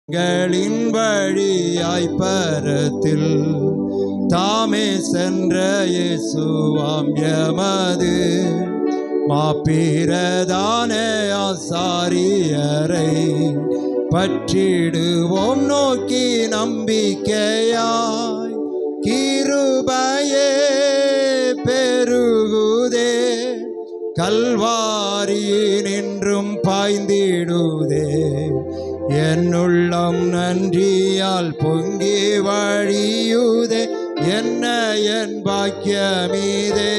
களின் வழியாய் பரத்தில் தாமே சென்ற இயேசுவாம் எமது மாப்பிரதான ஆசாரியரை பற்றிடுவோம் நோக்கி நம்பிக்கையாய். கிருபையே பெருகுதே, கல்வாரியினின்றும் பாய்ந்திடுதே. என்னுள்ளம் நன்றியால் பொங்கி வழியுதே, என்ன என் பாக்கியமீதே.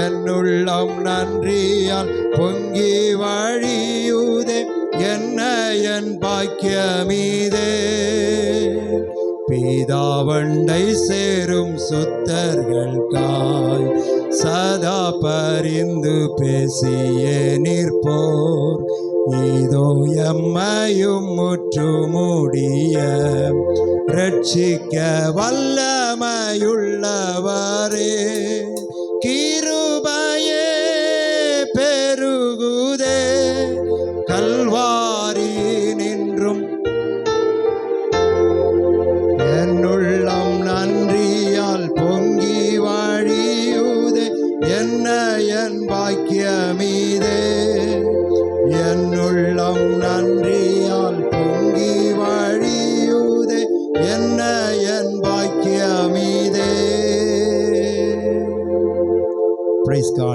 என்னுள்ளம் நன்றியால் பொங்கி வழியுதே, என்ன என் பாக்கியமீதே. பிதாவண்டை சேரும் சுத்தர்கள் காய் சதா பரிந்து பேசியே நிற்போர். இதோ எம்மையும் முற்றுமுடிய ரட்சிக்க வல்லமையுள்ளவரே. கிருபையே பெருகுதே, கல்வாரி நின்றும் என்னுள்ளம் நன்றியால் பொங்கி வழியுதே, என்ன என் பாக்கியமீதே. என்னுள்ளம் நன்றியால் பொங்கி வழியுதே, என்ன என் பாக்கியமீதே. Praise God.